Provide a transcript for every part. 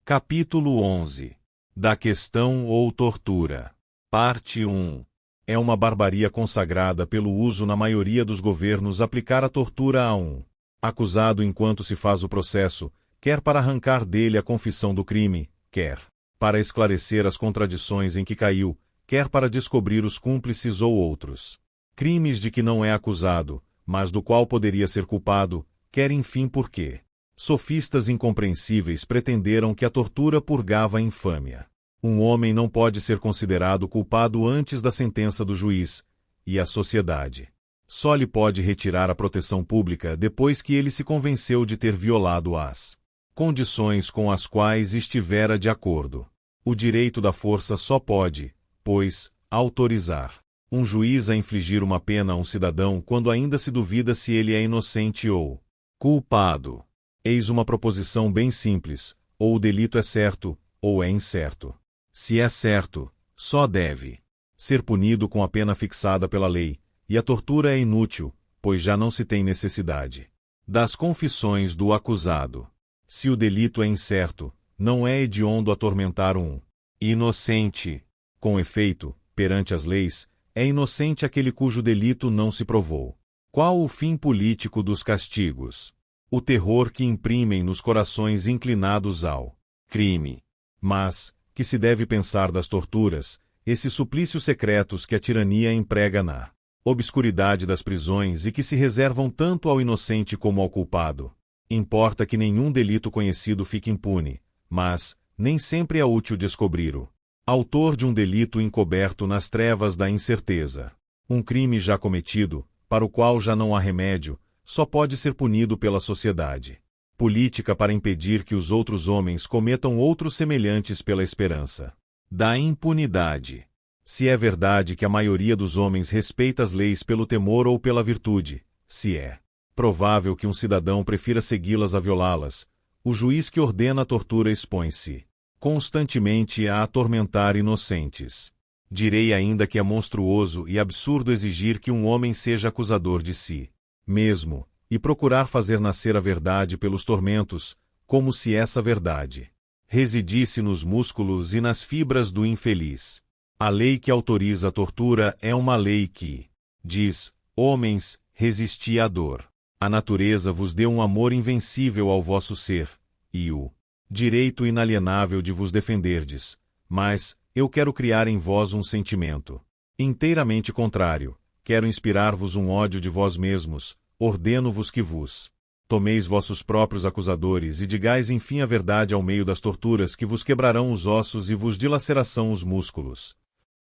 Capítulo 11. Da questão ou tortura. Parte 1. É uma barbaria consagrada pelo uso na maioria dos governos aplicar a tortura a um acusado enquanto se faz o processo, quer para arrancar dele a confissão do crime, quer para esclarecer as contradições em que caiu, quer para descobrir os cúmplices ou outros crimes de que não é acusado, mas do qual poderia ser culpado, quer enfim porque sofistas incompreensíveis pretenderam que a tortura purgava a infâmia. Um homem não pode ser considerado culpado antes da sentença do juiz, e a sociedade só lhe pode retirar a proteção pública depois que ele se convenceu de ter violado as condições com as quais estivera de acordo. O direito da força só pode, pois, autorizar um juiz a infligir uma pena a um cidadão quando ainda se duvida se ele é inocente ou culpado. Eis uma proposição bem simples: ou o delito é certo, ou é incerto. Se é certo, só deve ser punido com a pena fixada pela lei, e a tortura é inútil, pois já não se tem necessidade das confissões do acusado. Se o delito é incerto, não é hediondo atormentar um inocente. Com efeito, perante as leis, é inocente aquele cujo delito não se provou. Qual o fim político dos castigos? O terror que imprimem nos corações inclinados ao crime. Mas, que se deve pensar das torturas, esses suplícios secretos que a tirania emprega na obscuridade das prisões e que se reservam tanto ao inocente como ao culpado? Importa que nenhum delito conhecido fique impune, mas nem sempre é útil descobrir o autor de um delito encoberto nas trevas da incerteza. Um crime já cometido, para o qual já não há remédio, só pode ser punido pela sociedade política para impedir que os outros homens cometam outros semelhantes pela esperança da impunidade. Se é verdade que a maioria dos homens respeita as leis pelo temor ou pela virtude, se é provável que um cidadão prefira segui-las a violá-las, o juiz que ordena a tortura expõe-se constantemente a atormentar inocentes. Direi ainda que é monstruoso e absurdo exigir que um homem seja acusador de si mesmo, e procurar fazer nascer a verdade pelos tormentos, como se essa verdade residisse nos músculos e nas fibras do infeliz. A lei que autoriza a tortura é uma lei que diz: homens, resisti à dor. A natureza vos deu um amor invencível ao vosso ser, e o direito inalienável de vos defenderdes, mas eu quero criar em vós um sentimento inteiramente contrário, quero inspirar-vos um ódio de vós mesmos, ordeno-vos que vos tomeis vossos próprios acusadores e digais enfim a verdade ao meio das torturas que vos quebrarão os ossos e vos dilacerarão os músculos.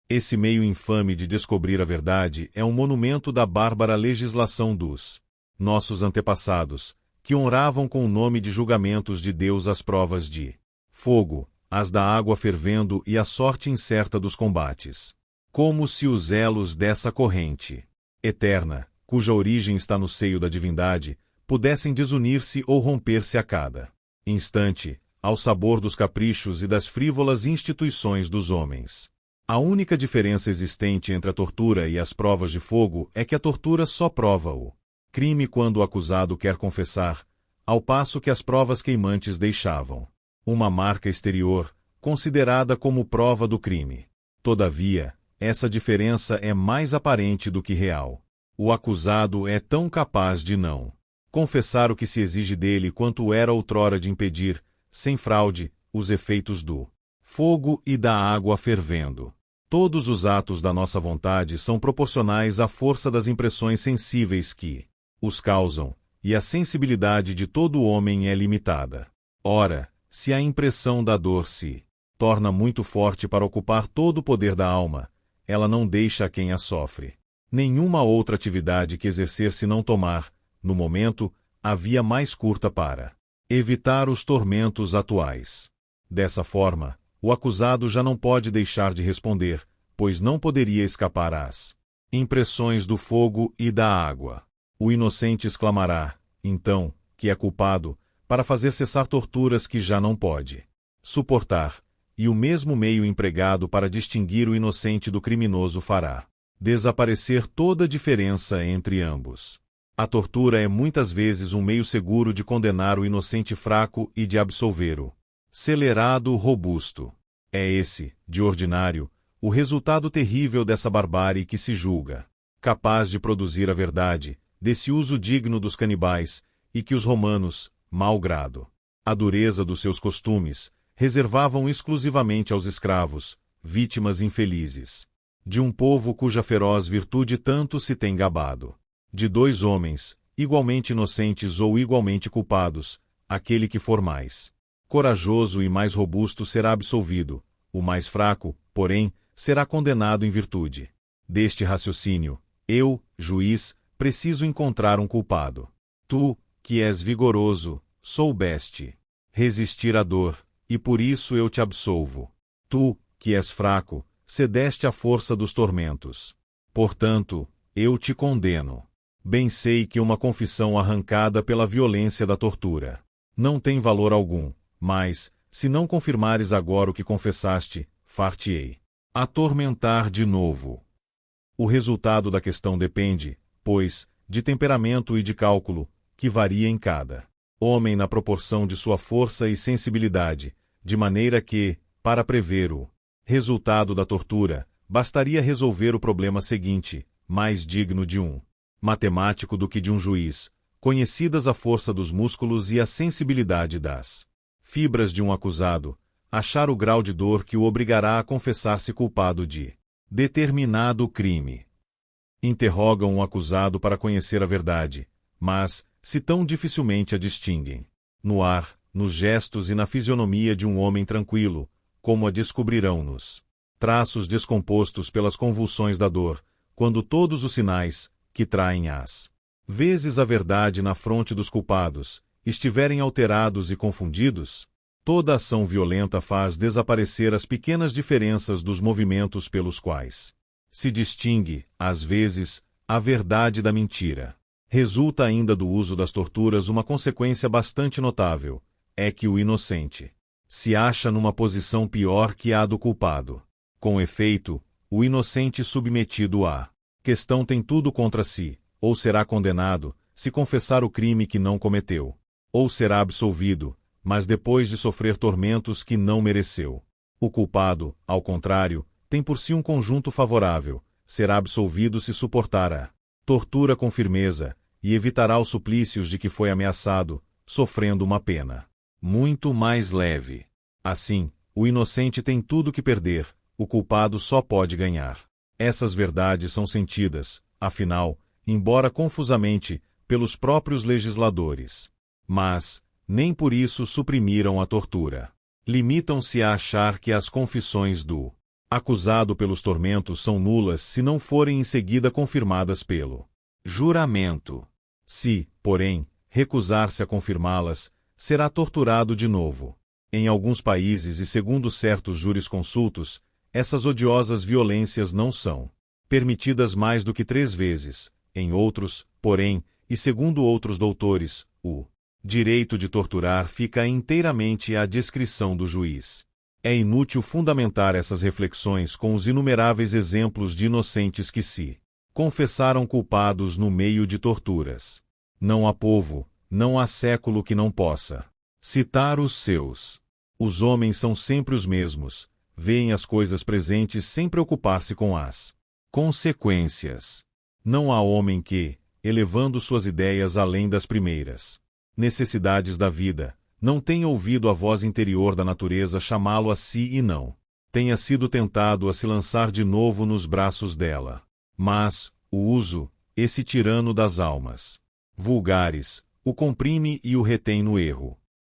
Esse meio infame de descobrir a verdade é um monumento da bárbara legislação dos nossos antepassados, que honravam com o nome de julgamentos de Deus as provas de fogo, as da água fervendo e a sorte incerta dos combates. Como se os elos dessa corrente eterna, cuja origem está no seio da divindade, pudessem desunir-se ou romper-se a cada instante, ao sabor dos caprichos e das frívolas instituições dos homens. A única diferença existente entre a tortura e as provas de fogo é que a tortura só prova o crime quando o acusado quer confessar, ao passo que as provas queimantes deixavam uma marca exterior, considerada como prova do crime. Todavia, essa diferença é mais aparente do que real. O acusado é tão capaz de não confessar o que se exige dele quanto era outrora de impedir, sem fraude, os efeitos do fogo e da água fervendo. Todos os atos da nossa vontade são proporcionais à força das impressões sensíveis que os causam, e a sensibilidade de todo homem é limitada. Ora, se a impressão da dor se torna muito forte para ocupar todo o poder da alma, ela não deixa a quem a sofre nenhuma outra atividade que exercer se não tomar, no momento, a via mais curta para evitar os tormentos atuais. Dessa forma, o acusado já não pode deixar de responder, pois não poderia escapar às impressões do fogo e da água. O inocente exclamará, então, que é culpado, para fazer cessar torturas que já não pode suportar, e o mesmo meio empregado para distinguir o inocente do criminoso fará desaparecer toda a diferença entre ambos. A tortura é muitas vezes um meio seguro de condenar o inocente fraco e de absolver o celerado robusto. É esse, de ordinário, o resultado terrível dessa barbárie que se julga capaz de produzir a verdade, desse uso digno dos canibais, e que os romanos, mau grado, a dureza dos seus costumes, reservavam exclusivamente aos escravos, vítimas infelizes, de um povo cuja feroz virtude tanto se tem gabado. De dois homens, igualmente inocentes ou igualmente culpados, aquele que for mais corajoso e mais robusto será absolvido, o mais fraco, porém, será condenado em virtude deste raciocínio. Eu, juiz, preciso encontrar um culpado. Tu, que és vigoroso, soubeste resistir à dor, e por isso eu te absolvo. Tu, que és fraco, cedeste à força dos tormentos. Portanto, eu te condeno. Bem sei que uma confissão arrancada pela violência da tortura não tem valor algum, mas, se não confirmares agora o que confessaste, far-te-ei atormentar de novo. O resultado da questão depende, pois, de temperamento e de cálculo, que varia em cada homem na proporção de sua força e sensibilidade, de maneira que, para prever o resultado da tortura, bastaria resolver o problema seguinte, mais digno de um matemático do que de um juiz, conhecidas a força dos músculos e a sensibilidade das fibras de um acusado, achar o grau de dor que o obrigará a confessar-se culpado de determinado crime. Interrogam o acusado para conhecer a verdade, mas, se tão dificilmente a distinguem, no ar, nos gestos e na fisionomia de um homem tranquilo, como a descobrirão nos traços descompostos pelas convulsões da dor, quando todos os sinais, que traem às vezes a verdade na fronte dos culpados, estiverem alterados e confundidos, toda ação violenta faz desaparecer as pequenas diferenças dos movimentos pelos quais se distingue, às vezes, a verdade da mentira. Resulta ainda do uso das torturas uma consequência bastante notável, é que o inocente se acha numa posição pior que a do culpado. Com efeito, o inocente submetido à questão tem tudo contra si, ou será condenado, se confessar o crime que não cometeu, ou será absolvido, mas depois de sofrer tormentos que não mereceu. O culpado, ao contrário, tem por si um conjunto favorável, será absolvido se suportar a tortura com firmeza, e evitará os suplícios de que foi ameaçado, sofrendo uma pena muito mais leve. Assim, o inocente tem tudo que perder, o culpado só pode ganhar. Essas verdades são sentidas, afinal, embora confusamente, pelos próprios legisladores. Mas, nem por isso suprimiram a tortura. Limitam-se a achar que as confissões do acusado pelos tormentos são nulas se não forem em seguida confirmadas pelo juramento. Se, porém, recusar-se a confirmá-las, será torturado de novo. Em alguns países e segundo certos jurisconsultos, essas odiosas violências não são permitidas mais do que 3 vezes. Em outros, porém, e segundo outros doutores, o direito de torturar fica inteiramente à discrição do juiz. É inútil fundamentar essas reflexões com os inumeráveis exemplos de inocentes que se confessaram culpados no meio de torturas. Não há povo, não há século que não possa citar os seus. Os homens são sempre os mesmos, veem as coisas presentes sem preocupar-se com as consequências. Não há homem que, elevando suas ideias além das primeiras necessidades da vida, não tenha ouvido a voz interior da natureza chamá-lo a si e não tenha sido tentado a se lançar de novo nos braços dela. Mas, o uso, esse tirano das almas vulgares, o comprime e o retém no erro.